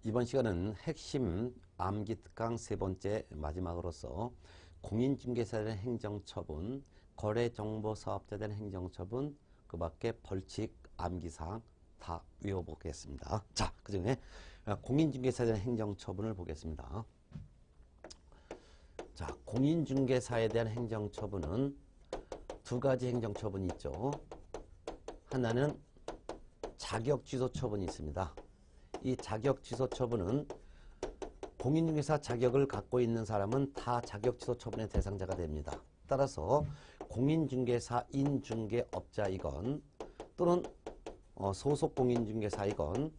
이번 시간은 핵심 암기 특강 세 번째 마지막으로서 공인중개사에 대한 행정처분, 거래정보사업자에 대한 행정처분, 그 밖에 벌칙, 암기사항 다 외워보겠습니다. 자, 그 중에 공인중개사에 대한 행정처분을 보겠습니다. 자, 공인중개사에 대한 행정처분은 두 가지 행정처분이 있죠. 하나는 자격취소처분이 있습니다. 이 자격취소처분은 공인중개사 자격을 갖고 있는 사람은 다 자격취소처분의 대상자가 됩니다. 따라서 공인중개사 인중개업자이건 또는 소속 공인중개사이건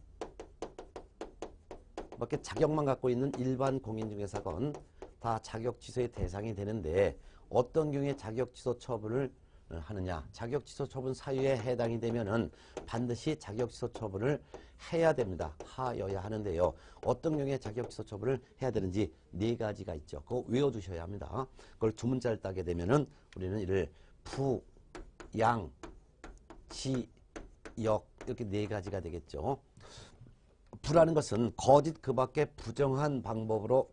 밖에 자격만 갖고 있는 일반 공인중개사건 다 자격취소의 대상이 되는데 어떤 경우에 자격취소처분을 하느냐. 자격취소처분 사유에 해당이 되면은 반드시 자격취소처분을 해야 됩니다. 하여야 하는데요. 어떤 경우에 자격취소처분을 해야 되는지 네 가지가 있죠. 그거 외워두셔야 합니다. 그걸 두 문자를 따게 되면은 우리는 이를 부, 양, 지, 역 이렇게 네 가지가 되겠죠. 부라는 것은 거짓 그 밖에 부정한 방법으로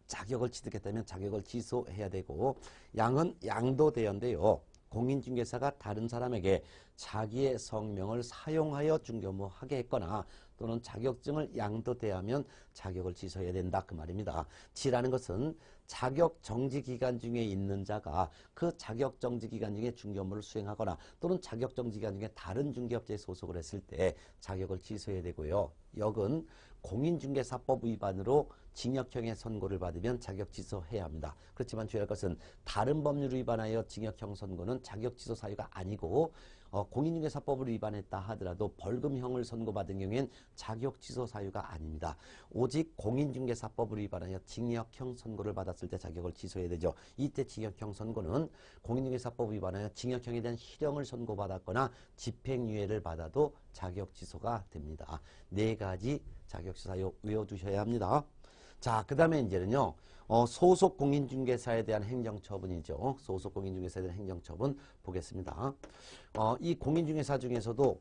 자격을 취득했다면 자격을 취소해야 되고, 양은 양도대여인데요. 공인중개사가 다른 사람에게 자기의 성명을 사용하여 중개업무하게 했거나 또는 자격증을 양도대여하면 자격을 취소해야 된다 그 말입니다. 지라는 것은 자격정지기간 중에 있는 자가 그 자격정지기간 중에 중개업무를 수행하거나 또는 자격정지기간 중에 다른 중개업체에 소속을 했을 때 자격을 취소해야 되고요. 역은 공인중개사법 위반으로 징역형의 선고를 받으면 자격 취소해야 합니다. 그렇지만 주의할 것은 다른 법률을 위반하여 징역형 선고는 자격 취소 사유가 아니고 공인중개사법을 위반했다 하더라도 벌금형을 선고받은 경우엔 자격 취소 사유가 아닙니다. 오직 공인중개사법을 위반하여 징역형 선고를 받았을 때 자격을 취소해야 되죠. 이때 징역형 선고는 공인중개사법 위반하여 징역형에 대한 실형을 선고받았거나 집행유예를 받아도 자격 취소가 됩니다. 네 가지 자격 취소 사유 외워두셔야 합니다. 자, 그 다음에 이제는요, 소속 공인중개사에 대한 행정처분이죠. 소속 공인중개사에 대한 행정처분 보겠습니다. 이 공인중개사 중에서도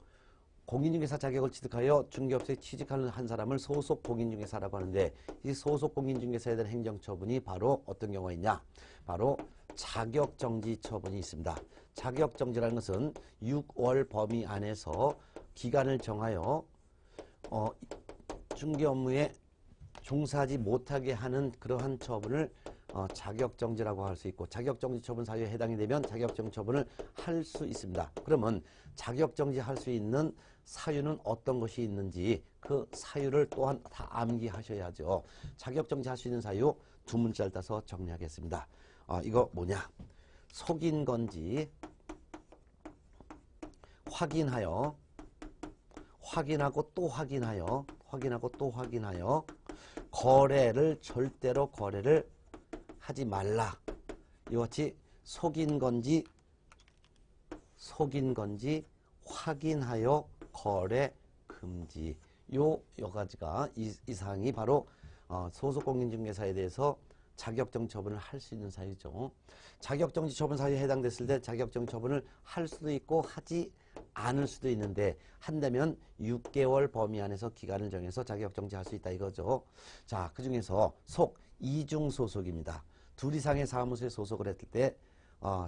공인중개사 자격을 취득하여 중개업체에 취직하는 한 사람을 소속 공인중개사라고 하는데, 이 소속 공인중개사에 대한 행정처분이 바로 어떤 경우가 있냐? 바로 자격정지 처분이 있습니다. 자격정지라는 것은 6월 범위 안에서 기간을 정하여 중개업무에 종사하지 못하게 하는 그러한 처분을 자격정지라고 할 수 있고, 자격정지 처분 사유에 해당이 되면 자격정지 처분을 할 수 있습니다. 그러면 자격정지 할 수 있는 사유는 어떤 것이 있는지 그 사유를 또한 다 암기하셔야죠. 자격정지 할 수 있는 사유 두 문자를 따서 정리하겠습니다. 이거 뭐냐? 속인 건지 확인하여, 확인하고 또 확인하여, 확인하고 또 확인하여 거래를 절대로 거래를 하지 말라. 이와 같이 속인 건지 확인하여 거래 금지. 요 가지가 이 사항이 바로 소속 공인중개사에 대해서 자격정지 처분을 할 수 있는 사유죠. 자격정지 처분 사유에 해당됐을 때 자격정지 처분을 할 수도 있고 하지 않을 수도 있는데, 한다면 6개월 범위 안에서 기간을 정해서 자격정지 할 수 있다 이거죠. 자, 그 중에서 이중소속입니다. 둘 이상의 사무소에 소속을 했을 때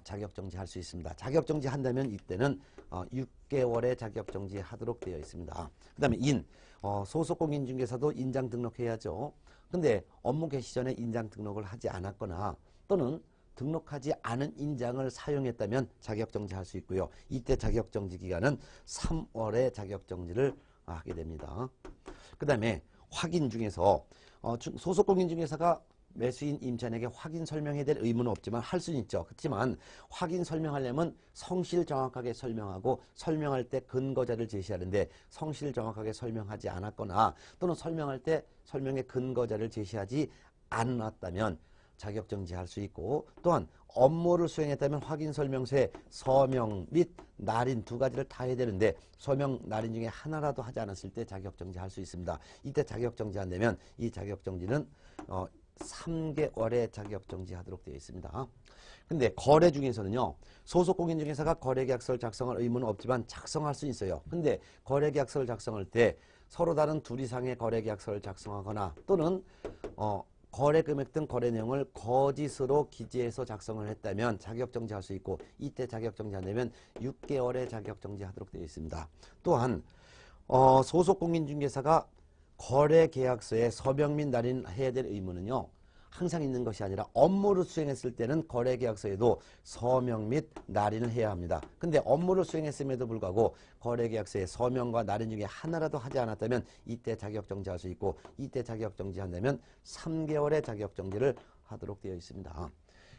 자격정지 할 수 있습니다. 자격정지 한다면 이때는 6개월의 자격정지 하도록 되어 있습니다. 그 다음에 소속 공인중개사도 인장 등록해야죠. 근데 업무 개시 전에 인장 등록을 하지 않았거나 또는 등록하지 않은 인장을 사용했다면 자격정지 할 수 있고요. 이때 자격정지 기간은 3월에 자격정지를 하게 됩니다. 그 다음에 확인 중에서 소속 공인중개사가 매수인 임차인에게 확인 설명해야 될 의무는 없지만 할 수는 있죠. 그렇지만 확인 설명하려면 성실 정확하게 설명하고 설명할 때 근거자를 제시하는데 성실 정확하게 설명하지 않았거나 또는 설명할 때 설명의 근거자를 제시하지 않았다면 자격정지할 수 있고, 또한 업무를 수행했다면 확인설명서에 서명 및 날인 두 가지를 다 해야 되는데 서명, 날인 중에 하나라도 하지 않았을 때 자격정지할 수 있습니다. 이때 자격정지 안 되면 이 자격정지는 3개월의 자격정지하도록 되어 있습니다. 근데 거래 중에서는요, 소속공인중개사가 거래계약서를 작성할 의무는 없지만 작성할 수 있어요. 근데 거래계약서를 작성할 때 서로 다른 둘 이상의 거래계약서를 작성하거나 또는 거래 금액 등 거래 내용을 거짓으로 기재해서 작성을 했다면 자격정지할 수 있고, 이때 자격정지 안 되면 6개월의 자격정지하도록 되어 있습니다. 또한 소속공인중개사가 거래계약서에 서명 및 날인해야 될 의무는요, 항상 있는 것이 아니라 업무를 수행했을 때는 거래계약서에도 서명 및 날인을 해야 합니다. 근데 업무를 수행했음에도 불구하고 거래계약서에 서명과 날인 중에 하나라도 하지 않았다면 이때 자격정지할 수 있고, 이때 자격정지한다면 3개월의 자격정지를 하도록 되어 있습니다.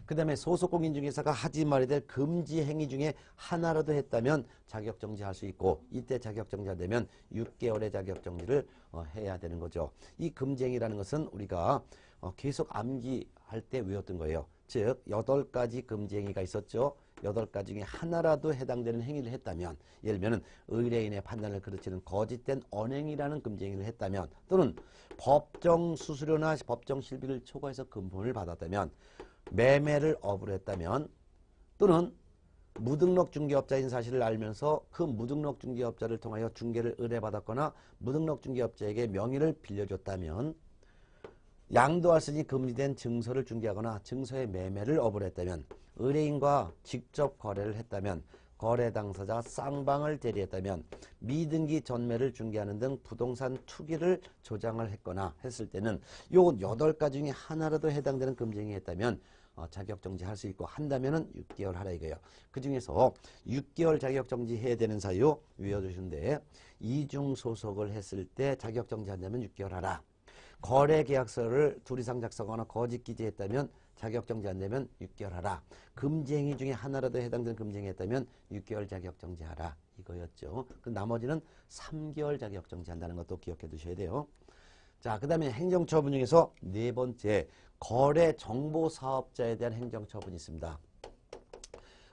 그 다음에 소속공인중개사가 하지 말아야 될 금지 행위 중에 하나라도 했다면 자격정지할 수 있고, 이때 자격정지되면 6개월의 자격정지를 해야 되는 거죠. 이 금지 행위라는 것은 우리가 계속 암기할 때 외웠던 거예요. 즉 8가지 금지 행위가 있었죠. 8가지 중에 하나라도 해당되는 행위를 했다면, 예를 들면 의뢰인의 판단을 그르치는 거짓된 언행이라는 금지 행위를 했다면, 또는 법정 수수료나 법정 실비를 초과해서 금품을 받았다면, 매매를 업으로 했다면, 또는 무등록 중개업자인 사실을 알면서 그 무등록 중개업자를 통하여 중개를 의뢰받았거나 무등록 중개업자에게 명의를 빌려줬다면, 양도할 수 있는 금지된 증서를 중개하거나 증서의 매매를 업으로 했다면, 의뢰인과 직접 거래를 했다면, 거래 당사자 쌍방을 대리했다면, 미등기 전매를 중개하는 등 부동산 투기를 조장을 했거나 했을 때는 요 8가지 중에 하나라도 해당되는 금지행위 했다면 자격정지할 수 있고, 한다면은 6개월 하라 이거예요. 그 중에서 6개월 자격정지 해야 되는 사유 외워두시는데, 이중소속을 했을 때 자격정지 한다면 6개월 하라. 거래계약서를 둘 이상 작성하거나 거짓 기재했다면 자격정지 안 되면 6개월 하라. 금지행위 중에 하나라도 해당되는 금지행위 했다면 6개월 자격정지 하라 이거였죠. 그 나머지는 3개월 자격정지 한다는 것도 기억해 두셔야 돼요. 자, 그 다음에 행정처분 중에서 4번째, 거래정보사업자에 대한 행정처분이 있습니다.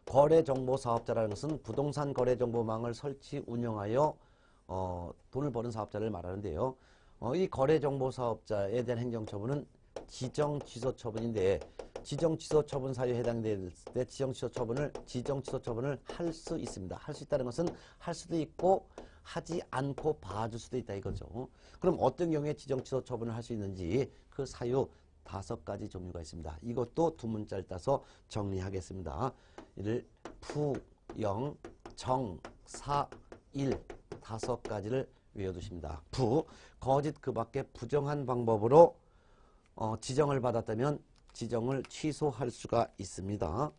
거래정보사업자라는 것은 부동산 거래정보망을 설치 운영하여 돈을 버는 사업자를 말하는데요. 이 거래정보사업자에 대한 행정처분은 지정취소처분인데, 지정취소처분 사유에 해당될 때 지정취소처분을 할 수 있습니다. 할 수 있다는 것은 할 수도 있고 하지 않고 봐줄 수도 있다 이거죠. 그럼 어떤 경우에 지정취소처분을 할 수 있는지 그 사유 5가지 종류가 있습니다. 이것도 두 문자를 따서 정리하겠습니다. 이를 푸, 영, 정, 사, 일 5가지를 외워두십니다. 부, 거짓 그 밖에 부정한 방법으로 지정을 받았다면 지정을 취소할 수가 있습니다.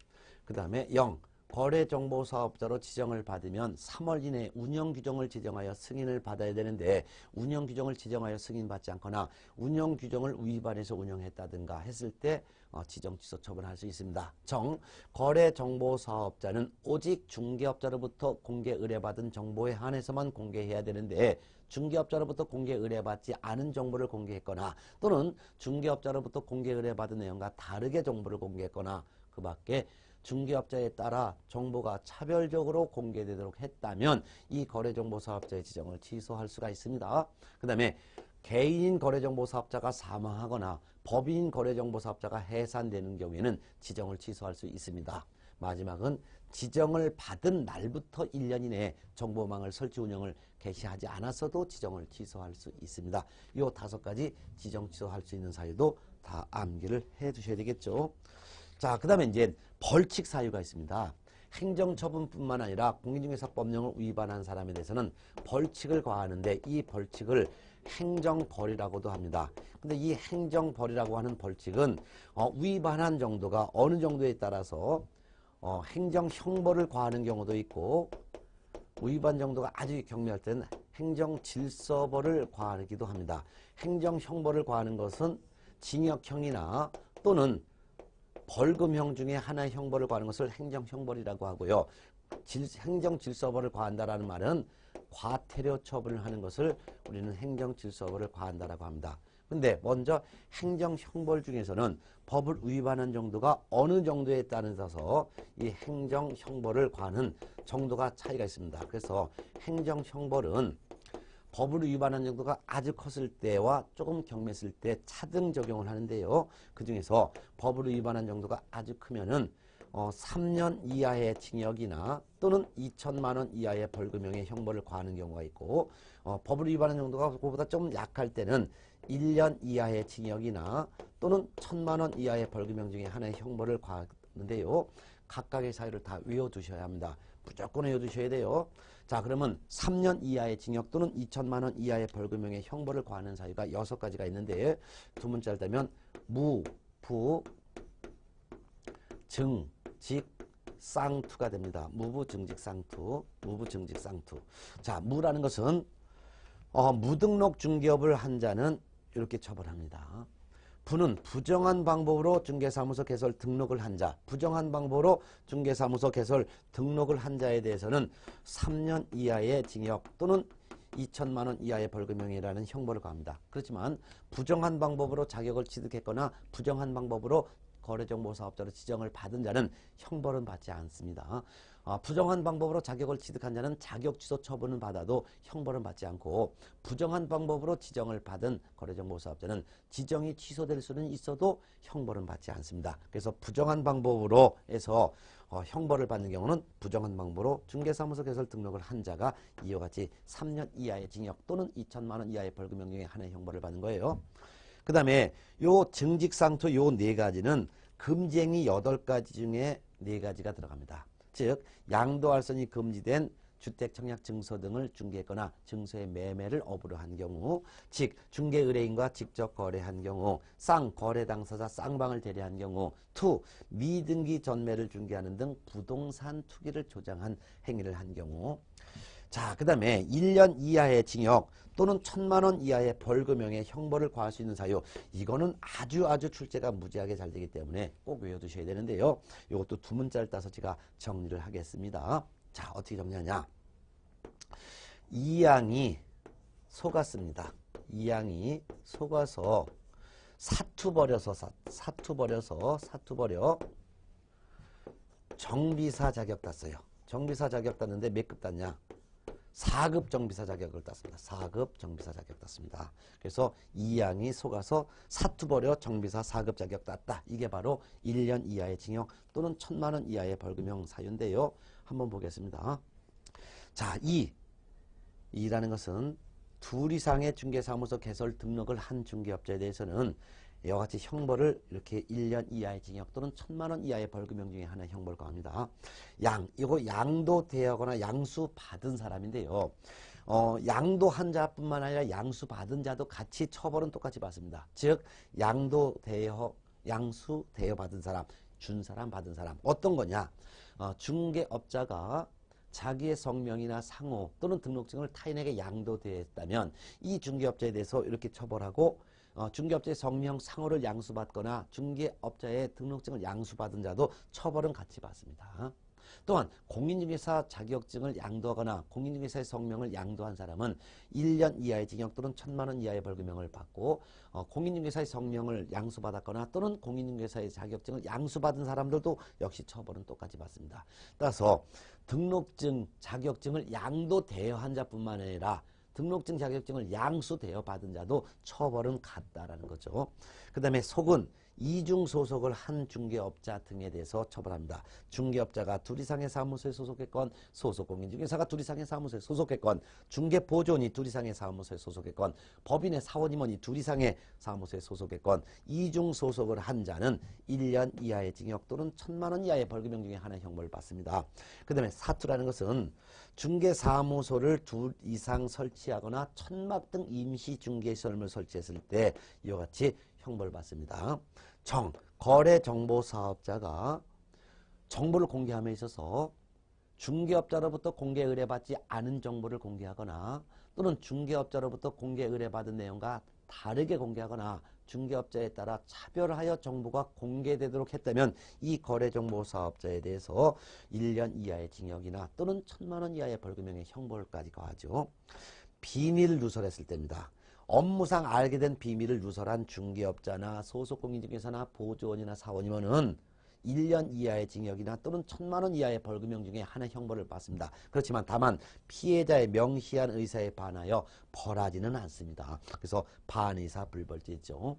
그 다음에 영, 거래정보사업자로 지정을 받으면 3월 이내에 운영규정을 지정하여 승인을 받아야 되는데, 운영규정을 지정하여 승인받지 않거나 운영규정을 위반해서 운영했다든가 했을 때 지정취소 처분할 수 있습니다. 정, 거래정보사업자는 오직 중개업자로부터 공개 의뢰받은 정보에 한해서만 공개해야 되는데, 중개업자로부터 공개 의뢰받지 않은 정보를 공개했거나 또는 중개업자로부터 공개 의뢰받은 내용과 다르게 정보를 공개했거나 그 밖에 중개업자에 따라 정보가 차별적으로 공개되도록 했다면 이 거래정보사업자의 지정을 취소할 수가 있습니다. 그 다음에 개인인 거래정보사업자가 사망하거나 법인인 거래정보사업자가 해산되는 경우에는 지정을 취소할 수 있습니다. 마지막은 지정을 받은 날부터 1년 이내에 정보망을 설치 운영을 개시하지 않았어도 지정을 취소할 수 있습니다. 이 5가지 지정 취소할 수 있는 사유도 다 암기를 해 두셔야 되겠죠. 자, 그 다음에 이제 벌칙 사유가 있습니다. 행정처분뿐만 아니라 공인중개사법령을 위반한 사람에 대해서는 벌칙을 가하는데, 이 벌칙을 행정벌이라고도 합니다. 근데 이 행정벌이라고 하는 벌칙은 위반한 정도가 어느 정도에 따라서 행정형벌을 가하는 경우도 있고, 위반 정도가 아주 경미할 때는 행정질서벌을 가하기도 합니다. 행정형벌을 가하는 것은 징역형이나 또는 벌금형 중에 하나의 형벌을 가하는 것을 행정형벌이라고 하고요. 행정질서벌을 가한다라는 말은 과태료 처분을 하는 것을 우리는 행정질서벌을 가한다라고 합니다. 근데 먼저 행정형벌 중에서는 법을 위반한 정도가 어느 정도에 따라서 이 행정형벌을 가하는 정도가 차이가 있습니다. 그래서 행정형벌은 법을 위반한 정도가 아주 컸을 때와 조금 경미했을 때 차등 적용을 하는데요. 그 중에서 법을 위반한 정도가 아주 크면은 3년 이하의 징역이나 또는 2천만 원 이하의 벌금형의 형벌을 과하는 경우가 있고, 법을 위반한 정도가 그보다 좀 약할 때는 1년 이하의 징역이나 또는 1,000만 원 이하의 벌금형 중에 하나의 형벌을 과하는데요. 각각의 사유를 다 외워두셔야 합니다. 무조건 외워두셔야 돼요. 자, 그러면 3년 이하의 징역 또는 2천만 원 이하의 벌금형의 형벌을 과하는 사유가 6가지가 있는데, 두 문자를 따면 무, 부, 증, 직, 쌍투가 됩니다. 무부, 증직, 쌍투, 무부, 증직, 쌍투. 자, 무라는 것은 무등록 중개업을 한 자는 이렇게 처벌합니다. 부는 부정한 방법으로 중개사무소 개설 등록을 한 자, 부정한 방법으로 중개사무소 개설 등록을 한 자에 대해서는 3년 이하의 징역 또는 2천만 원 이하의 벌금형이라는 형벌을 가합니다. 그렇지만 부정한 방법으로 자격을 취득했거나 부정한 방법으로 거래정보사업자로 지정을 받은 자는 형벌은 받지 않습니다. 부정한 방법으로 자격을 취득한 자는 자격 취소 처분을 받아도 형벌은 받지 않고, 부정한 방법으로 지정을 받은 거래정보사업자는 지정이 취소될 수는 있어도 형벌은 받지 않습니다. 그래서 부정한 방법으로 해서 형벌을 받는 경우는 부정한 방법으로 중개사무소 개설 등록을 한 자가 이와 같이 3년 이하의 징역 또는 2천만 원 이하의 벌금형 중에 하나의 형벌을 받는 거예요. 그 다음에 요 증직상투 요 4가지는 금지행위 8가지 중에 4가지가 들어갑니다. 즉 양도할선이 금지된 주택청약 증서 등을 중개했거나 증서의 매매를 업으로 한 경우, 즉 중개 의뢰인과 직접 거래한 경우, 거래 당사자 쌍방을 대리한 경우, 미등기 전매를 중개하는 등 부동산 투기를 조장한 행위를 한 경우. 자, 그 다음에 1년 이하의 징역 또는 1,000만 원 이하의 벌금형의 형벌을 과할 수 있는 사유, 이거는 아주 출제가 무지하게 잘 되기 때문에 꼭 외워두셔야 되는데요. 이것도 두 문자를 따서 제가 정리를 하겠습니다. 자, 어떻게 정리하냐. 이양이 속았습니다. 이양이 속아서 사투 버려 정비사 자격 땄어요. 정비사 자격 땄는데 몇 급 땄냐? 4급 정비사 자격을 땄습니다. 4급 정비사 자격 땄습니다. 그래서 이양이 속아서 사투 버려 정비사 4급 자격 땄다. 이게 바로 1년 이하의 징역 또는 1,000만 원 이하의 벌금형 사유인데요. 한번 보겠습니다. 자, 이라는 것은 둘 이상의 중개사무소 개설 등록을 한 중개업자에 대해서는 이와 같이 형벌을 이렇게 1년 이하의 징역 또는 1,000만 원 이하의 벌금형 중에 하나의 형벌을 가합니다. 이거 양도 대여하거나 양수 받은 사람인데요. 양도한 자뿐만 아니라 양수 받은 자도 같이 처벌은 똑같이 받습니다. 즉 양수 대여 받은 사람, 준 사람, 받은 사람. 어떤 거냐? 중개업자가 자기의 성명이나 상호 또는 등록증을 타인에게 양도 대여했다면 이 중개업자에 대해서 이렇게 처벌하고, 중개업자의 성명, 상호를 양수받거나 중개업자의 등록증을 양수받은 자도 처벌은 같이 받습니다. 또한 공인중개사 자격증을 양도하거나 공인중개사의 성명을 양도한 사람은 1년 이하의 징역 또는 1,000만 원 이하의 벌금형을 받고, 공인중개사의 성명을 양수받았거나 또는 공인중개사의 자격증을 양수받은 사람들도 역시 처벌은 똑같이 받습니다. 따라서 등록증, 자격증을 양도 대여한 자뿐만 아니라 등록증 자격증을 양수 대여받은 자도 처벌은 같다라는 거죠. 그 다음에 속은 이중 소속을 한 중개업자 등에 대해서 처벌합니다. 중개업자가 둘 이상의 사무소에 소속했건, 소속공인중개사가 둘 이상의 사무소에 소속했건, 중개보조원이 둘 이상의 사무소에 소속했건, 법인의 사원임원이 둘 이상의 사무소에 소속했건, 이중 소속을 한 자는 1년 이하의 징역 또는 1,000만 원 이하의 벌금형 중에 하나의 형벌을 받습니다. 그 다음에 사투라는 것은 중개사무소를 둘 이상 설치하거나 천막 등 임시중개시설물 설치했을 때 이와 같이 형벌을 받습니다. 거래정보사업자가 정보를 공개함에 있어서 중개업자로부터 공개 의뢰받지 않은 정보를 공개하거나 또는 중개업자로부터 공개 의뢰받은 내용과 다르게 공개하거나 중개업자에 따라 차별하여 정보가 공개되도록 했다면 이 거래정보사업자에 대해서 1년 이하의 징역이나 또는 1,000만 원 이하의 벌금형의 형벌까지 가하죠. 비밀 누설했을 때입니다. 업무상 알게 된 비밀을 누설한 중개업자나 소속공인중개사나 보조원이나 사원임원은 1년 이하의 징역이나 또는 1,000만 원 이하의 벌금형 중에 하나의 형벌을 받습니다. 그렇지만 다만 피해자의 명시한 의사에 반하여 벌하지는 않습니다. 그래서 반의사 불벌죄죠.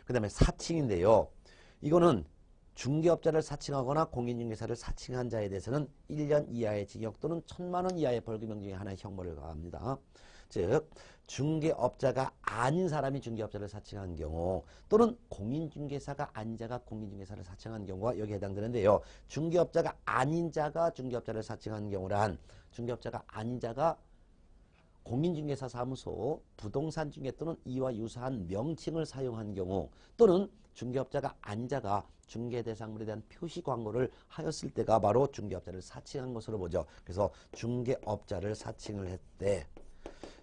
그 다음에 사칭인데요. 이거는 중개업자를 사칭하거나 공인중개사를 사칭한 자에 대해서는 1년 이하의 징역 또는 1,000만 원 이하의 벌금형 중에 하나의 형벌을 가합니다. 즉 중개업자가 아닌 사람이 중개업자를 사칭한 경우 또는 공인중개사가 아닌 자가 공인중개사를 사칭한 경우가 여기에 해당되는데요. 중개업자가 아닌 자가 중개업자를 사칭한 경우란 중개업자가 아닌 자가 공인중개사 사무소, 부동산 중개 또는 이와 유사한 명칭을 사용한 경우 또는 중개업자가 아닌 자가 중개대상물에 대한 표시 광고를 하였을 때가 바로 중개업자를 사칭한 것으로 보죠. 그래서 중개업자를 사칭을 했대.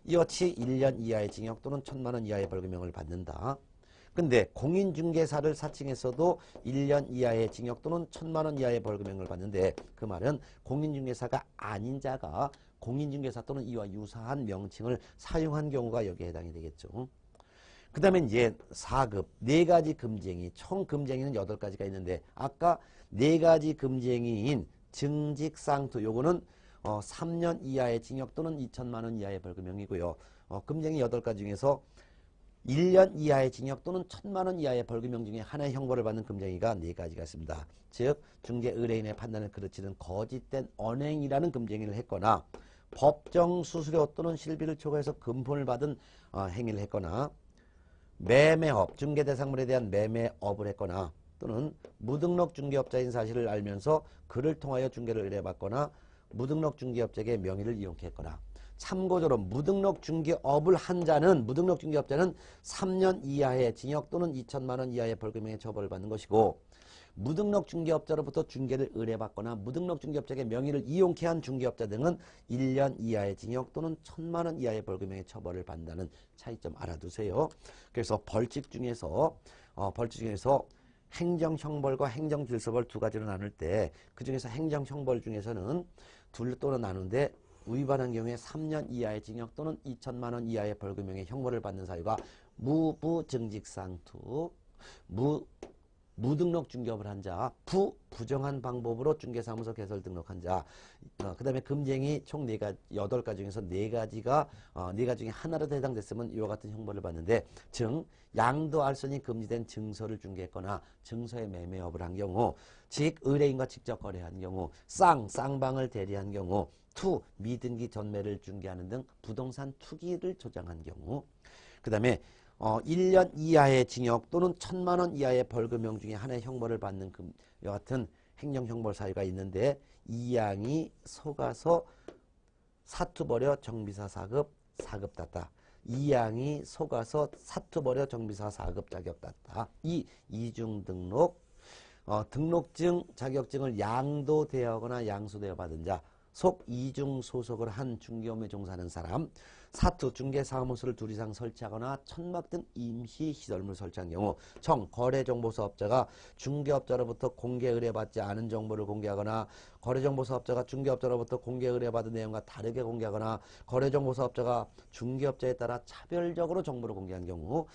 이와 같이 1년 이하의 징역 또는 1,000만 원 이하의 벌금형을 받는다. 근데 공인중개사를 사칭했어도 1년 이하의 징역 또는 1,000만 원 이하의 벌금형을 받는데 그 말은 공인중개사가 아닌 자가 공인중개사 또는 이와 유사한 명칭을 사용한 경우가 여기에 해당이 되겠죠. 그 다음에 이제 4급 4가지 금쟁이 총 금쟁이는 8가지가 있는데 아까 4가지 금쟁이인 증직상투 요거는 3년 이하의 징역 또는 2,000만 원 이하의 벌금형이고요. 금쟁이 8가지 중에서 1년 이하의 징역 또는 1,000만 원 이하의 벌금형 중에 하나의 형벌을 받는 금쟁이가 4가지가 있습니다. 즉 중개 의뢰인의 판단을 그르치는 거짓된 언행이라는 금쟁이를 했거나 법정 수수료 또는 실비를 초과해서 금품을 받은 행위를 했거나 매매업, 중개대상물에 대한 매매업을 했거나 또는 무등록 중개업자인 사실을 알면서 그를 통하여 중개를 의뢰받거나 무등록 중개업자에게 명의를 이용케 했거나 참고적으로 무등록 중개업을 한 자는 무등록 중개업자는 3년 이하의 징역 또는 2,000만 원 이하의 벌금형의 처벌을 받는 것이고 무등록 중개업자로부터 중개를 의뢰받거나 무등록 중개업자에게 명의를 이용케 한 중개업자 등은 1년 이하의 징역 또는 1,000만 원 이하의 벌금형의 처벌을 받는다는 차이점 알아두세요. 그래서 벌칙 중에서 행정형벌과 행정질서벌 두 가지로 나눌 때 그중에서 행정형벌 중에서는 둘로 나누는데 위반한 경우에 3년 이하의 징역 또는 2,000만 원 이하의 벌금형의 형벌을 받는 사유가 무부증직상투, 무등록 중개업을 한 자, 부정한 방법으로 중개사무소 개설 등록한 자, 그 다음에 금쟁이 총 8가지 중에서 4가지가 4가지 중에 하나라도 해당됐으면 이와 같은 형벌을 받는데 양도 알선이 금지된 증서를 중개했거나 증서의 매매업을 한 경우 즉 의뢰인과 직접 거래한 경우 쌍방을 대리한 경우 미등기 전매를 중개하는 등 부동산 투기를 조장한 경우 그 다음에 1년 이하의 징역 또는 1,000만 원 이하의 벌금형 중에 하나의 형벌을 받는 여하튼 행정형벌 사유가 있는데 이양이 속아서 사투벌여 정비사 4급 땄다. 이양이 속아서 사투벌여 정비사 4급 자격 땄다. 이중 등록 등록증 자격증을 양도되어거나 양수되어 받은 자 속 이중 소속을 한 중개업에 종사하는 사람 사투 중개사무소를 2 이상 설치하거나 천막 등 임시 시설물을 설치한 경우 거래정보사업자가 중개업자로부터 공개 의뢰받지 않은 정보를 공개하거나 거래정보사업자가 중개업자로부터 공개 의뢰받은 내용과 다르게 공개하거나 거래정보사업자가 중개업자에 따라 차별적으로 정보를 공개한 경우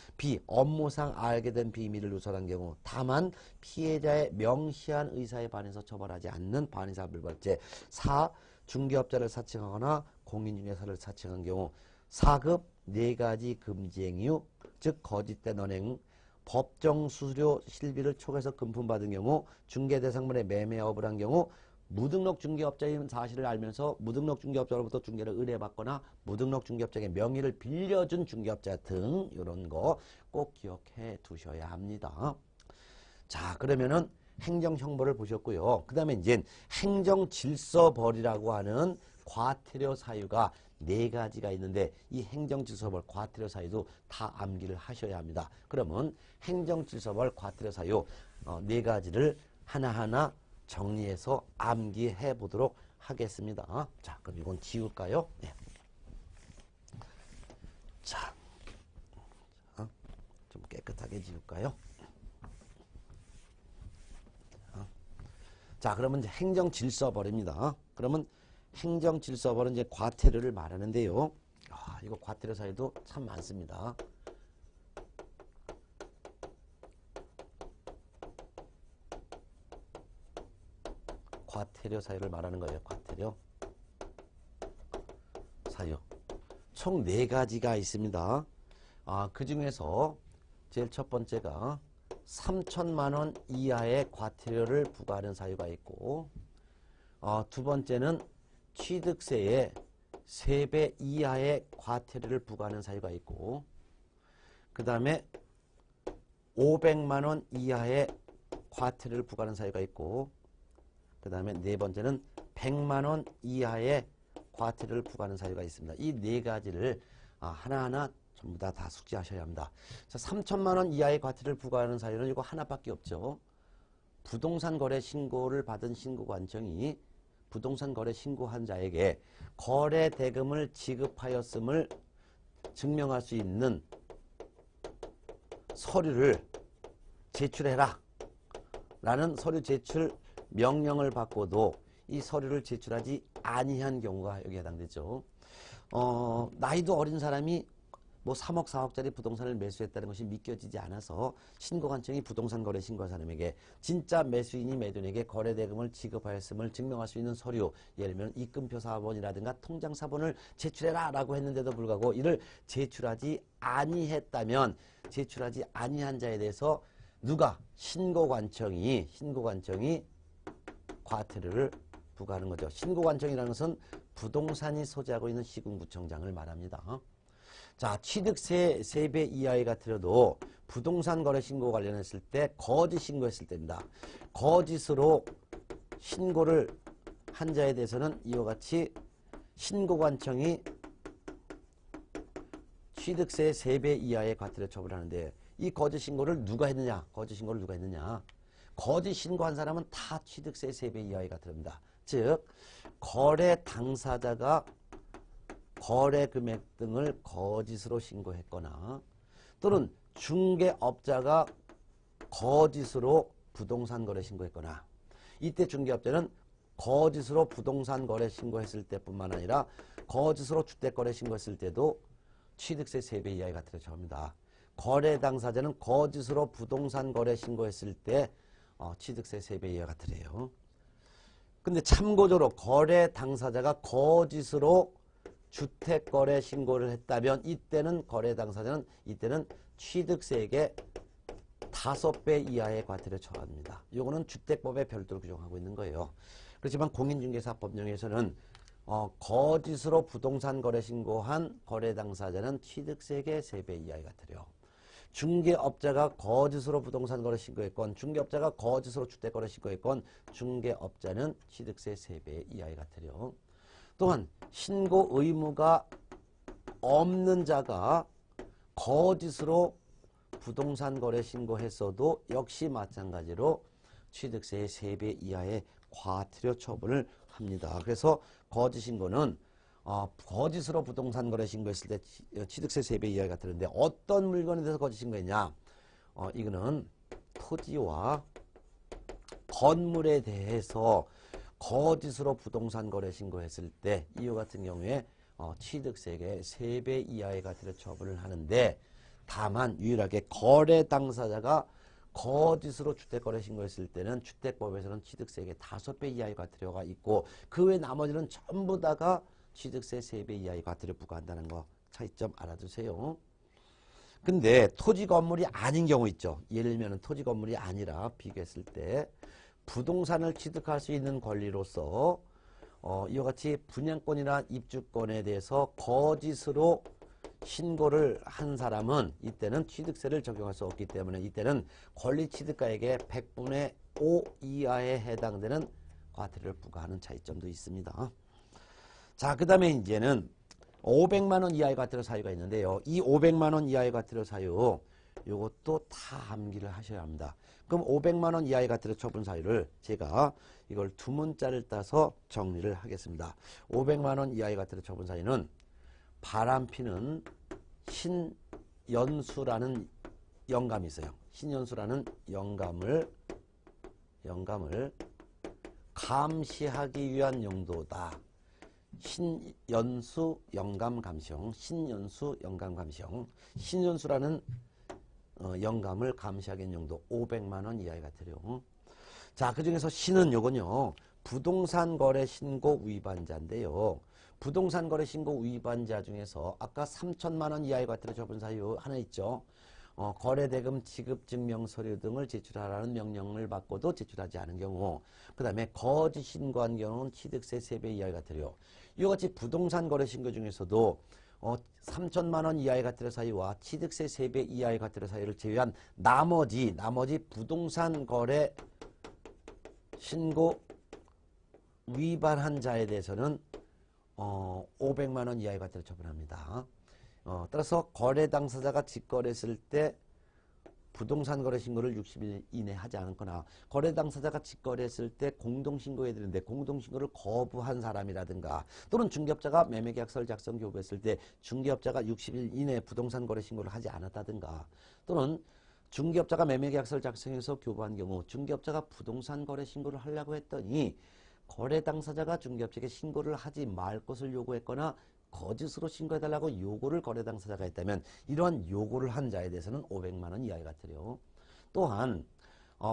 업무상 알게 된 비밀을 누설한 경우 다만 피해자의 명시한 의사에 반해서 처벌하지 않는 반의사 불벌죄 4. 중개업자를 사칭하거나 공인중개사를 사칭한 경우 4급 4가지 금지행위 즉 거짓된 언행 법정 수수료 실비를 초과해서 금품 받은 경우 중개대상물의 매매업을 한 경우 무등록 중개업자인 사실을 알면서 무등록 중개업자로부터 중개를 의뢰받거나 무등록 중개업자에게 명의를 빌려준 중개업자 등 이런 거 꼭 기억해 두셔야 합니다. 자 그러면은 행정형벌을 보셨고요. 그 다음에 이제 행정질서벌이라고 하는 과태료 사유가 4가지가 있는데 이 행정질서벌 과태료 사유도 다 암기를 하셔야 합니다. 그러면 행정질서벌 과태료 사유 4가지를 하나하나 정리해서 암기해 보도록 하겠습니다. 자 그럼 이건 지울까요? 네. 자, 좀 깨끗하게 지울까요? 자, 그러면 이제 행정질서벌입니다. 그러면 행정질서벌은 이제 과태료를 말하는데요. 이거 과태료 사유도 참 많습니다. 과태료 사유를 말하는 거예요. 과태료 사유. 총 4가지가 있습니다. 그 중에서 제일 첫 번째가 3천만 원 이하의 과태료를 부과하는 사유가 있고, 두 번째는 취득세의 3배 이하의 과태료를 부과하는 사유가 있고, 그 다음에 500만 원 이하의 과태료를 부과하는 사유가 있고, 그 다음에 네 번째는 100만 원 이하의 과태료를 부과하는 사유가 있습니다. 이 4가지를 하나하나 전부 다 숙지하셔야 합니다. 자, 3천만 원 이하의 과태료를 부과하는 사유는 이거 하나밖에 없죠. 부동산 거래 신고를 받은 신고관청이 부동산 거래 신고한 자에게 거래 대금을 지급하였음을 증명할 수 있는 서류를 제출해라 라는 서류 제출 명령을 받고도 이 서류를 제출하지 아니한 경우가 여기에 해당되죠. 나이도 어린 사람이 뭐 3억 4억짜리 부동산을 매수했다는 것이 믿겨지지 않아서 신고관청이 부동산 거래 신고한 사람에게 진짜 매수인이 매도인에게 거래 대금을 지급하였음을 증명할 수 있는 서류, 예를 들면 입금표 사본이라든가 통장 사본을 제출해라 라고 했는데도 불구하고 이를 제출하지 아니했다면 제출하지 아니한 자에 대해서 누가? 신고관청이 과태료를 부과하는 거죠. 신고관청이라는 것은 부동산이 소재하고 있는 시군구청장을 말합니다. 자, 취득세 3배 이하의 과태료도 부동산 거래 신고 관련했을 때 거짓 신고했을 때입니다. 거짓으로 신고를 한 자에 대해서는 이와 같이 신고관청이 취득세 3배 이하의 과태료 처벌하는데, 이 거짓 신고를 누가 했느냐? 거짓 신고를 누가 했느냐? 거짓 신고한 사람은 다 취득세 3배 이하의 과태료입니다. 즉, 거래 당사자가 거래 금액 등을 거짓으로 신고했거나, 또는 중개업자가 거짓으로 부동산 거래 신고했거나, 이때 중개업자는 거짓으로 부동산 거래 신고했을 때뿐만 아니라 거짓으로 주택 거래 신고했을 때도 취득세 3배 이하의 과태료 처합니다. 거래 당사자는 거짓으로 부동산 거래 신고했을 때 취득세 3배 이하 과태료예요. 근데 참고적으로 거래 당사자가 거짓으로 주택 거래 신고를 했다면 이때는 거래 당사자는 이때는 취득세액의 5배 이하의 과태료 처합니다. 이거는 주택법에 별도로 규정하고 있는 거예요. 그렇지만 공인중개사 법령에서는 거짓으로 부동산 거래 신고한 거래 당사자는 취득세액의 3배 이하의 과태료. 중개업자가 거짓으로 부동산 거래 신고했건 중개업자가 거짓으로 주택 거래 신고했건 중개업자는 취득세 3배 이하의 과태료. 또한 신고 의무가 없는 자가 거짓으로 부동산 거래 신고했어도 역시 마찬가지로 취득세의 3배 이하의 과태료 처분을 합니다. 그래서 거짓 신고는 거짓으로 부동산 거래 신고했을 때 취득세 3배 이하의 과태료인데, 어떤 물건에 대해서 거짓 신고했냐? 이거는 토지와 건물에 대해서 거짓으로 부동산 거래 신고했을 때 이와 같은 경우에 취득세액의 3배 이하의 과태료 처분을 하는데, 다만 유일하게 거래 당사자가 거짓으로 주택거래 신고했을 때는 주택법에서는 취득세액의 5배 이하의 과태료가 있고, 그 외 나머지는 전부 다가 취득세 3배 이하의 과태료 부과한다는 거 차이점 알아두세요. 근데 토지 건물이 아닌 경우 있죠. 예를 들면 토지 건물이 아니라 비교했을 때 부동산을 취득할 수 있는 권리로서 이와 같이 분양권이나 입주권에 대해서 거짓으로 신고를 한 사람은 이때는 취득세를 적용할 수 없기 때문에 이때는 권리 취득가액의 100분의 5 이하에 해당되는 과태료를 부과하는 차이점도 있습니다. 자, 그 다음에 이제는 500만 원 이하의 과태료 사유가 있는데요. 이 500만 원 이하의 과태료 사유, 이것도 다 암기를 하셔야 합니다. 그럼 500만 원 이하의 과태료 처분 사유를 제가 이걸 두 문자를 따서 정리를 하겠습니다. 500만 원 이하의 과태료 처분 사유는 바람피는 신연수라는 영감이 있어요. 신연수라는 영감을 감시하기 위한 용도다. 신연수 영감 감시용, 신연수 영감 감시용. 신연수라는 영감을 감시하기 위한 용도 500만 원 이하의 과태료. 자, 그 중에서 신은 요건요, 부동산 거래 신고 위반자인데요. 부동산 거래 신고 위반자 중에서 아까 3천만 원 이하의 과태료 처분 사유 하나 있죠. 거래대금 지급 증명 서류 등을 제출하라는 명령을 받고도 제출하지 않은 경우, 그 다음에 거짓 신고한 경우는 취득세 3배 이하의 과태료. 이와 같이 부동산 거래 신고 중에서도 3천만 원 이하의 과태료 사유와 취득세 3배 이하의 과태료 사유를 제외한 나머지 부동산 거래 신고 위반한 자에 대해서는 500만 원 이하의 과태료 처분합니다. 따라서 거래 당사자가 직거래했을 때 부동산 거래 신고를 60일 이내 하지 않거나, 거래 당사자가 직거래했을 때 공동신고해야 되는데 공동신고를 거부한 사람이라든가, 또는 중개업자가 매매계약서를 작성 교부했을 때 중개업자가 60일 이내 부동산 거래 신고를 하지 않았다든가, 또는 중개업자가 매매계약서를 작성해서 교부한 경우 중개업자가 부동산 거래 신고를 하려고 했더니 거래 당사자가 중개업자에게 신고를 하지 말 것을 요구했거나 거짓으로 신고해달라고 요구를 거래 당사자가 했다면, 이러한 요구를 한 자에 대해서는 500만 원 이하의 과태료. 또한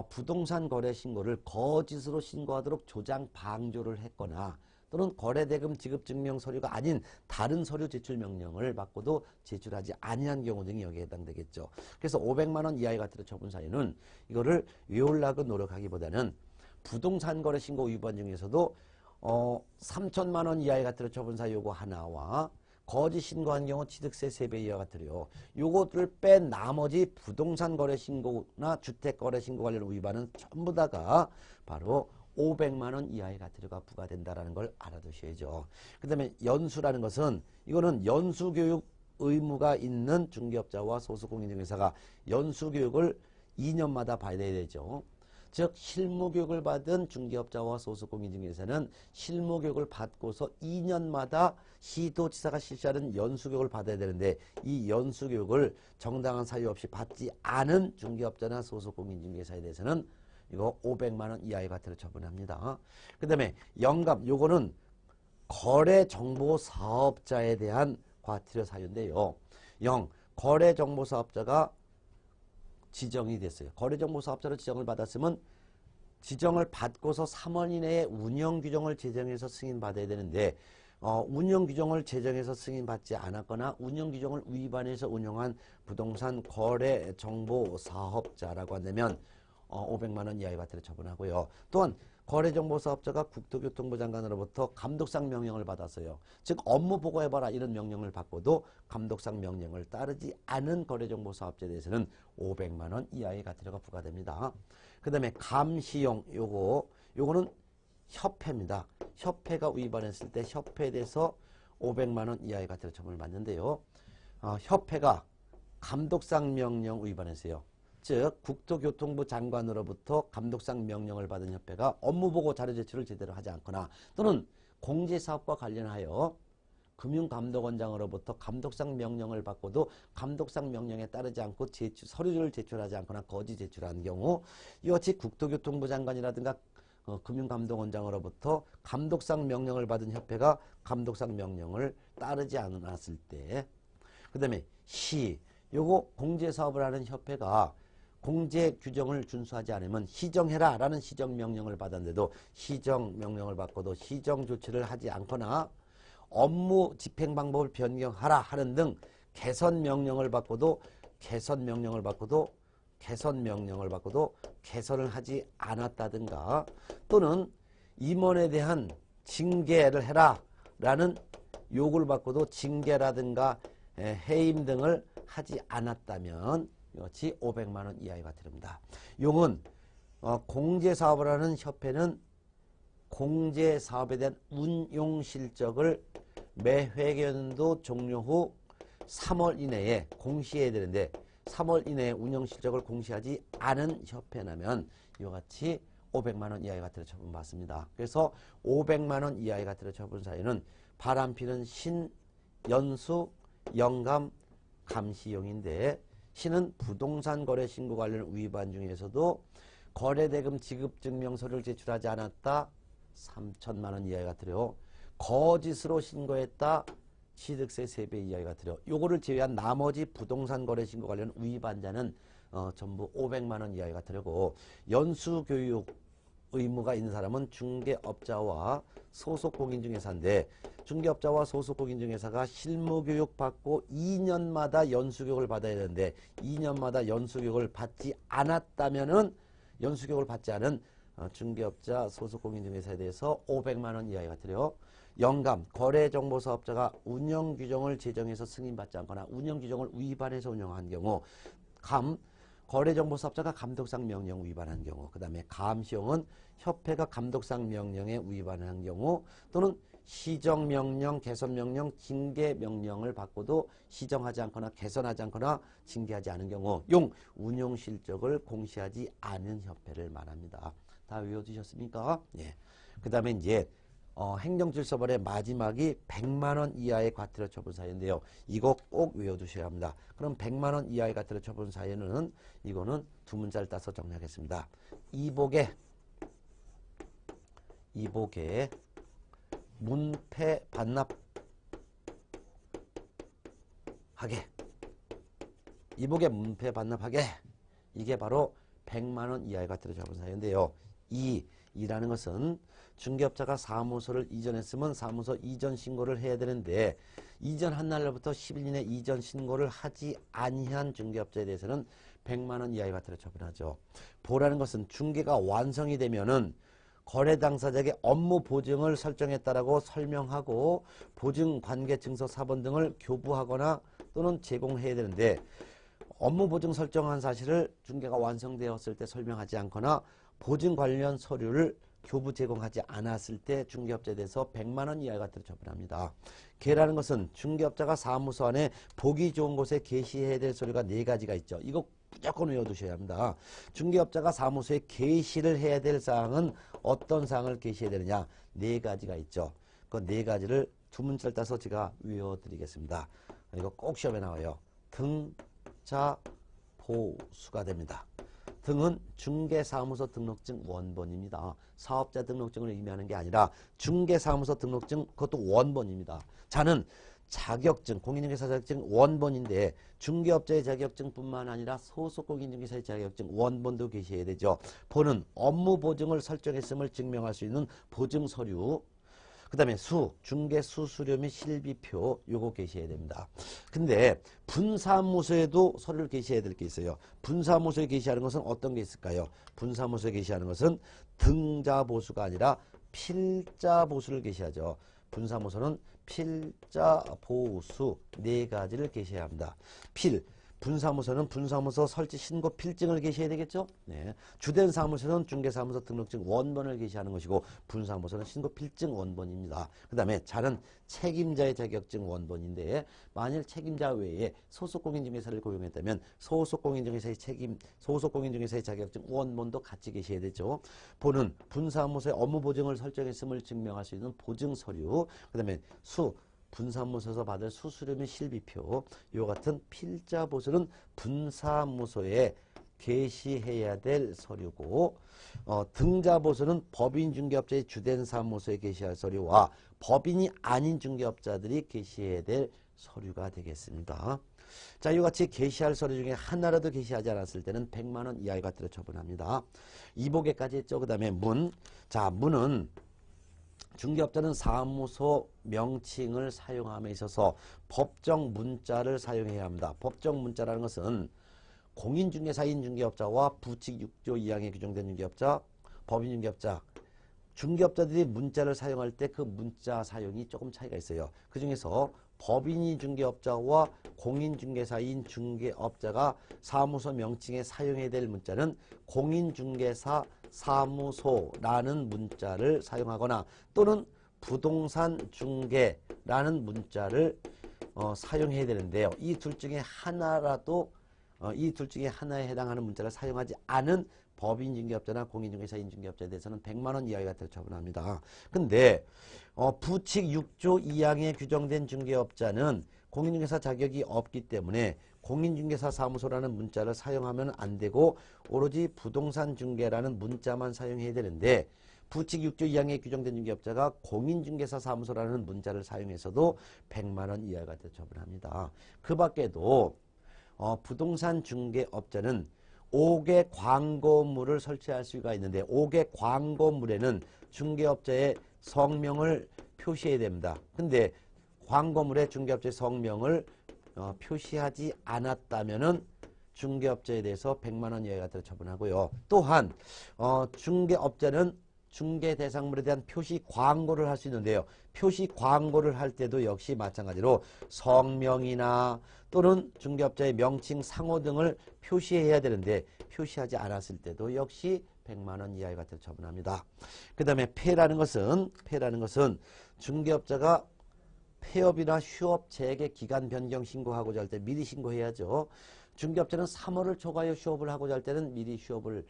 부동산 거래 신고를 거짓으로 신고하도록 조장 방조를 했거나, 또는 거래대금 지급 증명 서류가 아닌 다른 서류 제출 명령을 받고도 제출하지 아니한 경우 등이 여기에 해당되겠죠. 그래서 500만 원 이하의 과태료 처분 사유는 이거를 외우려고 노력하기보다는 부동산 거래 신고 위반 중에서도 3천만 원 이하의 과태료 처분 사유 요거 하나와 거짓 신고한 경우 취득세 3배 이하 과태료, 요것들을 뺀 나머지 부동산 거래 신고나 주택 거래 신고 관련 위반은 전부 다가 바로 500만 원 이하의 과태료가 부과된다라는 걸 알아두셔야죠. 그 다음에 연수라는 것은, 이거는 연수교육 의무가 있는 중개업자와 소속공인중개사가 연수교육을 2년마다 받아야 되죠. 즉 실무교육을 받은 중개업자와 소속공인중개사는 실무교육을 받고서 2년마다 시도지사가 실시하는 연수교육을 받아야 되는데, 이 연수교육을 정당한 사유 없이 받지 않은 중개업자나 소속공인중개사에 대해서는 이거 500만 원 이하의 과태료 처분합니다. 그 다음에 영감, 요거는 거래정보사업자에 대한 과태료 사유인데요. 거래정보사업자가 지정이 됐어요. 거래정보사업자로 지정을 받았으면 지정을 받고서 3월 이내에 운영규정을 제정해서 승인받아야 되는데, 운영규정을 제정해서 승인받지 않았거나 운영규정을 위반해서 운영한 부동산 거래정보사업자라고 한다면 500만 원 이하의 과태료 처분하고요. 또한 거래정보사업자가 국토교통부 장관으로부터 감독상 명령을 받았어요. 즉 업무 보고해봐라 이런 명령을 받고도 감독상 명령을 따르지 않은 거래정보사업자에 대해서는 500만 원 이하의 과태료가 부과됩니다. 그 다음에 감시용, 요거는 협회입니다. 협회가 위반했을 때 협회에 대해서 500만 원 이하의 과태료 처분을 받는데요. 협회가 감독상 명령 위반했어요. 즉 국토교통부 장관으로부터 감독상 명령을 받은 협회가 업무보고 자료 제출을 제대로 하지 않거나, 또는 공제사업과 관련하여 금융감독원장으로부터 감독상 명령을 받고도 감독상 명령에 따르지 않고 서류를 제출하지 않거나 거짓 제출한 경우, 이같이 국토교통부 장관이라든가 금융감독원장으로부터 감독상 명령을 받은 협회가 감독상 명령을 따르지 않았을 때, 그 다음에 요거 공제사업을 하는 협회가 공제 규정을 준수하지 않으면 시정해라 라는 시정명령을 받았는데도 시정명령을 받고도 시정조치를 하지 않거나, 업무 집행방법을 변경하라 하는 등 개선명령을 받고도 개선을 하지 않았다든가, 또는 임원에 대한 징계를 해라 라는 요구를 받고도 징계라든가 해임 등을 하지 않았다면 이것이 500만 원 이하의 과태료입니다. 용은 공제사업을 하는 협회는 공제사업에 대한 운용 실적을 매 회계연도 종료 후 3월 이내에 공시해야 되는데, 3월 이내에 운용 실적을 공시하지 않은 협회라면 이와 같이 500만 원 이하의 과태료 처분 받습니다. 그래서 500만 원 이하의 과태료 처분 사유는 바람피는 신, 연수, 영감, 감시용인데, 신은 부동산 거래 신고 관련 위반 중에서도 거래대금 지급 증명 서류를 제출하지 않았다 3천만 원 이하의 과태료, 거짓으로 신고했다 취득세 3배 이하의 과태료, 요거를 제외한 나머지 부동산 거래 신고 관련 위반자는 전부 500만 원 이하의 과태료고, 연수교육 의무가 있는 사람은 중개업자와 소속공인중개사인데 중개업자와 소속공인중개사가 실무교육 받고 2년마다 연수교육을 받아야 되는데 2년마다 연수교육을 받지 않았다면은 연수교육을 받지 않은 중개업자 소속공인중개사에 대해서 500만 원 이하의 과태료. 영감, 거래정보사업자가 운영규정을 제정해서 승인받지 않거나 운영규정을 위반해서 운영한 경우. 감, 거래정보사업자가 감독상 명령 위반한 경우. 그 다음에 감시용은 협회가 감독상 명령에 위반한 경우 또는 시정명령, 개선명령, 징계명령을 받고도 시정하지 않거나 개선하지 않거나 징계하지 않은 경우. 용, 운용실적을 공시하지 않은 협회를 말합니다. 다 외워두셨습니까? 예. 그 다음에 이제 행정질서벌의 마지막이 100만 원 이하의 과태료 처분 사유인데요. 이거 꼭 외워두셔야 합니다. 그럼 100만 원 이하의 과태료 처분 사유는 이거는 두 문자를 따서 정리하겠습니다. 이복에 문패 반납하게. 이복에 문패 반납하게. 이게 바로 100만 원 이하의 과태료 처분 사유인데요. 이라는 것은 중개업자가 사무소를 이전했으면 사무소 이전 신고를 해야 되는데 이전한 날로부터 10일 이내 이전 신고를 하지 아니한 중개업자에 대해서는 100만 원 이하의 과태료 처분하죠. 보라는 것은 중개가 완성이 되면은 거래 당사자에게 업무 보증을 설정했다라고 설명하고 보증 관계 증서 사본 등을 교부하거나 또는 제공해야 되는데 업무 보증 설정한 사실을 중개가 완성되었을 때 설명하지 않거나 보증 관련 서류를 교부 제공하지 않았을 때 중개업자에 대해서 100만 원 이하의 과태료 처분합니다. 개라는 것은 중개업자가 사무소 안에 보기 좋은 곳에 게시해야 될 서류가 4가지가 있죠. 이거 무조건 외워두셔야 합니다. 중개업자가 사무소에 게시를 해야 될 사항은 어떤 사항을 게시해야 되느냐. 4가지가 있죠. 그 4가지를 두 문자를 따서 제가 외워드리겠습니다. 이거 꼭 시험에 나와요. 등, 자, 보수가 됩니다. 등은 중개사무소 등록증 원본입니다. 사업자 등록증을 의미하는 게 아니라 중개사무소 등록증 그것도 원본입니다. 자는 자격증, 공인중개사 자격증 원본인데 중개업자의 자격증뿐만 아니라 소속공인중개사의 자격증 원본도 계셔야 되죠. 보는 업무 보증을 설정했음을 증명할 수 있는 보증서류. 그 다음에 중개 수수료 및 실비표 요거 계셔야 됩니다. 근데 분사무소에도 서류를 게시해야 될 게 있어요. 분사무소에 게시하는 것은 어떤 게 있을까요? 분사무소에 게시하는 것은 등자보수가 아니라 필자보수를 게시하죠. 분사무소는 필자보수 4가지를 게시해야 합니다. 분사무소는 분사무소 설치 신고 필증을 게시해야 되겠죠. 네. 주된 사무소는 중개사무소 등록증 원본을 게시하는 것이고 분사무소는 신고 필증 원본입니다. 그 다음에 자는 책임자의 자격증 원본인데 만일 책임자 외에 소속공인중개사를 고용했다면 소속공인중개사의 자격증 원본도 같이 게시해야 되죠. 보는 분사무소의 업무 보증을 설정했음을 증명할 수 있는 보증서류. 그 다음에 분사무소에서 받을 수수료 및 실비표. 요 같은 필자보수는 분사무소에 게시해야 될 서류고 등자보수는 법인 중개업자의 주된 사무소에 게시할 서류와 법인이 아닌 중개업자들이 게시해야 될 서류가 되겠습니다. 자, 이와 같이 게시할 서류 중에 하나라도 게시하지 않았을 때는 100만 원 이하의 과태료 처분합니다. 이보게까지 했죠. 그 다음에 문은 중개업자는 사무소 명칭을 사용함에 있어서 법정 문자를 사용해야 합니다. 법정 문자라는 것은 공인중개사인 중개업자와 부칙 6조 2항에 규정된 중개업자, 법인중개업자, 중개업자들이 문자를 사용할 때 그 문자 사용이 조금 차이가 있어요. 그 중에서 법인이 중개업자와 공인중개사인 중개업자가 사무소 명칭에 사용해야 될 문자는 공인중개사 사무소라는 문자를 사용하거나 또는 부동산 중개라는 문자를 사용해야 되는데요. 이 둘 중에 하나에 해당하는 문자를 사용하지 않은 법인 중개업자나 공인중개사인 중개업자에 대해서는 100만 원 이하의 과태료 처분합니다. 근데 부칙 6조 2항에 규정된 중개업자는 공인중개사 자격이 없기 때문에 공인중개사 사무소라는 문자를 사용하면 안 되고 오로지 부동산 중개라는 문자만 사용해야 되는데 부칙 6조 2항에 규정된 중개업자가 공인중개사 사무소라는 문자를 사용해서도 100만 원 이하의 과태료 처분합니다. 그 밖에도 부동산 중개업자는 옥외 광고물을 설치할 수가 있는데 옥외 광고물에는 중개업자의 성명을 표시해야 됩니다. 근데 광고물에 중개업자의 성명을 표시하지 않았다면은 중개업자에 대해서 100만 원 이하의 처분하고요. 또한 중개업자는 중개 대상물에 대한 표시 광고를 할 수 있는데요. 표시 광고를 할 때도 역시 마찬가지로 성명이나 또는 중개업자의 명칭, 상호 등을 표시해야 되는데 표시하지 않았을 때도 역시 100만 원 이하의 과태료 처분합니다. 그 다음에 폐라는 것은 중개업자가 폐업이나 휴업 재개 기간 변경 신고하고자 할 때 미리 신고해야죠. 중개업자는 3월을 초과하여 휴업을 하고자 할 때는 미리 휴업을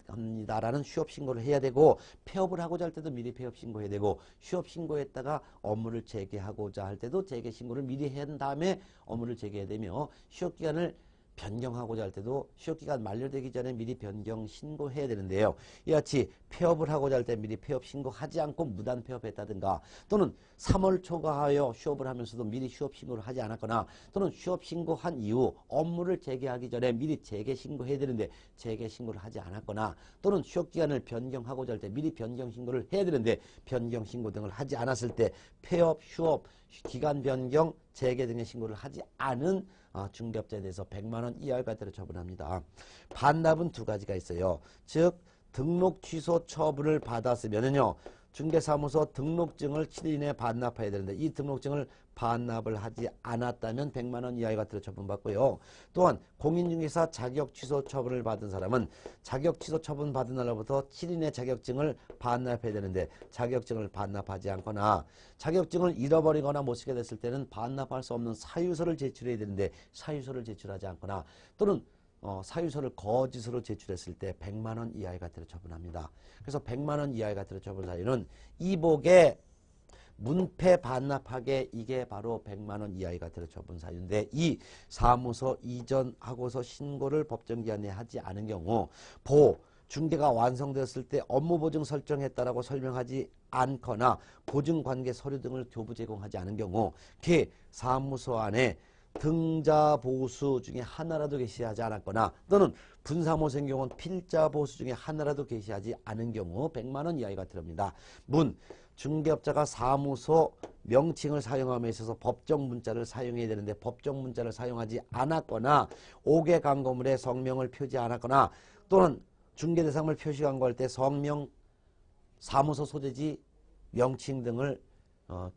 합니다라는 휴업 신고를 해야 되고, 폐업을 하고자 할 때도 미리 폐업 신고해야 되고, 휴업 신고했다가 업무를 재개하고자 할 때도 재개 신고를 미리 한 다음에 업무를 재개해야 되며, 휴업 기간을 변경하고자 할 때도 휴업기간 만료되기 전에 미리 변경 신고해야 되는데요. 이와 같이 폐업을 하고자 할 때 미리 폐업 신고하지 않고 무단 폐업했다든가, 또는 3월 초과하여 휴업을 하면서도 미리 휴업 신고를 하지 않았거나, 또는 휴업 신고한 이후 업무를 재개하기 전에 미리 재개 신고해야 되는데 재개 신고를 하지 않았거나, 또는 휴업기간을 변경하고자 할 때 미리 변경 신고를 해야 되는데 변경 신고 등을 하지 않았을 때 폐업, 휴업, 기간 변경, 재개 등의 신고를 하지 않은 중개업자에 대해서 100만 원 이하의 과태료 처분합니다. 반납은 두 가지가 있어요. 즉 등록 취소 처분을 받았으면은요, 중개사무소 등록증을 7일 이내에 반납해야 되는데 이 등록증을 반납을 하지 않았다면 100만 원 이하의 과태료 처분받고요. 또한 공인중개사 자격 취소 처분을 받은 사람은 자격 취소 처분 받은 날로부터 7일 이내 자격증을 반납해야 되는데 자격증을 반납하지 않거나, 자격증을 잃어버리거나 못 쓰게 됐을 때는 반납할 수 없는 사유서를 제출해야 되는데 사유서를 제출하지 않거나, 또는 사유서를 거짓으로 제출했을 때 100만 원 이하의 과태료 처분합니다. 그래서 100만 원 이하의 과태료 처분 사유는 이복에 문패 반납하게, 이게 바로 100만 원 이하의 과태료 처분 사유인데, 이 사무소 이전하고서 신고를 법정기한 내에 하지 않은 경우, 중개가 완성되었을 때 업무보증 설정했다라고 설명하지 않거나 보증관계 서류 등을 교부 제공하지 않은 경우, 사무소 안에 등자보수 중에 하나라도 게시하지 않았거나, 또는 분사무소인 경우는 필자보수 중에 하나라도 게시하지 않은 경우 100만 원 이하의 과태료입니다. 중개업자가 사무소 명칭을 사용함에 있어서 법정 문자를 사용해야 되는데 법정 문자를 사용하지 않았거나, 옥외 광고물에 성명을 표지 않았거나, 또는 중개대상물 표시 광고할 때 성명, 사무소 소재지, 명칭 등을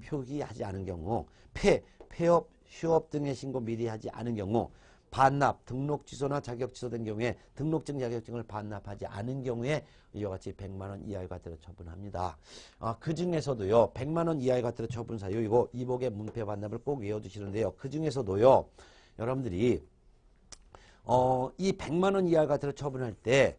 표기하지 않은 경우, 폐업, 휴업 등의 신고 미리 하지 않은 경우, 반납, 등록 취소나 자격 취소된 경우에 등록증, 자격증을 반납하지 않은 경우에 이와 같이 100만 원 이하의 과태료 처분합니다. 그 중에서도요, 100만 원 이하의 과태료 처분 사유, 이거 이복의 문패 반납을 꼭 외워두시는데요. 그 중에서도요, 여러분들이 이 100만 원 이하의 과태료 처분할 때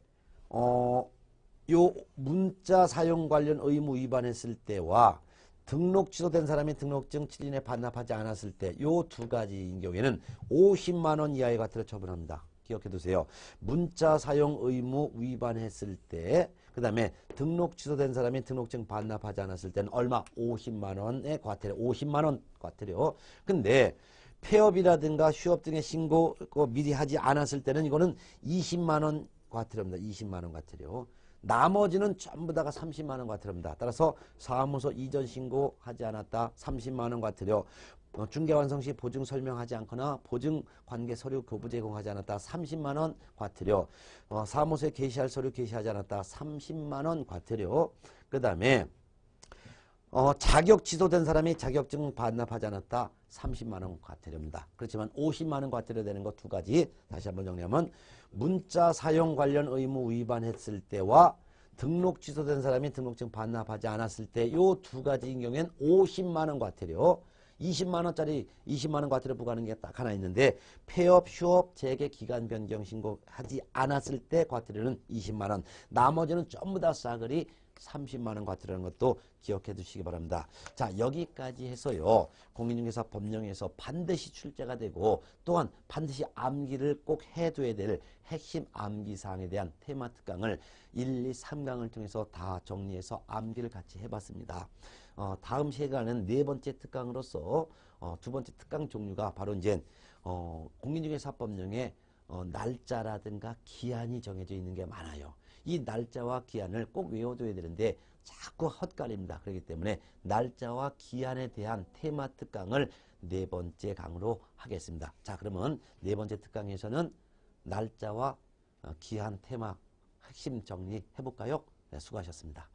요 문자 사용 관련 의무 위반했을 때와 등록 취소된 사람이 등록증 7일 내에 반납하지 않았을 때, 요 두 가지인 경우에는 50만 원 이하의 과태료 처분합니다. 기억해 두세요. 문자 사용 의무 위반했을 때, 그 다음에 등록 취소된 사람이 등록증 반납하지 않았을 때는 얼마? 50만 원의 과태료, 50만 원 과태료. 근데 폐업이라든가 휴업 등의 신고 미리 하지 않았을 때는 이거는 20만 원 과태료입니다. 20만 원 과태료. 나머지는 전부 다가 30만 원 과태료입니다. 따라서 사무소 이전 신고하지 않았다 30만 원 과태료, 중개 완성 시 보증 설명하지 않거나 보증 관계 서류 교부 제공하지 않았다 30만 원 과태료, 사무소에 게시할 서류 게시하지 않았다 30만 원 과태료, 그 다음에 자격 취소된 사람이 자격증 반납하지 않았다 30만 원 과태료입니다. 그렇지만 50만 원 과태료 되는 거 두 가지 다시 한번 정리하면, 문자 사용 관련 의무 위반했을 때와 등록 취소된 사람이 등록증 반납하지 않았을 때, 요 두 가지인 경우에는 50만 원 과태료, 20만 원짜리 20만 원 과태료 부과하는 게 딱 하나 있는데, 폐업, 휴업, 재개 기간 변경 신고하지 않았을 때 과태료는 20만 원, 나머지는 전부 다 싸그리 30만 원 과태료라는 것도 기억해 두시기 바랍니다. 자, 여기까지 해서요, 공인중개사 법령에서 반드시 출제가 되고 또한 반드시 암기를 꼭 해둬야 될 핵심 암기사항에 대한 테마 특강을 1, 2, 3강을 통해서 다 정리해서 암기를 같이 해봤습니다. 다음 시간은 네 번째 특강으로서 두 번째 특강 종류가 바로 이제 공인중개사 법령의 날짜라든가 기한이 정해져 있는 게 많아요. 이 날짜와 기한을 꼭 외워둬야 되는데 자꾸 헛갈립니다. 그렇기 때문에 날짜와 기한에 대한 테마 특강을 네 번째 강으로 하겠습니다. 자, 그러면 네 번째 특강에서는 날짜와 기한 테마 핵심 정리해 볼까요? 네, 수고하셨습니다.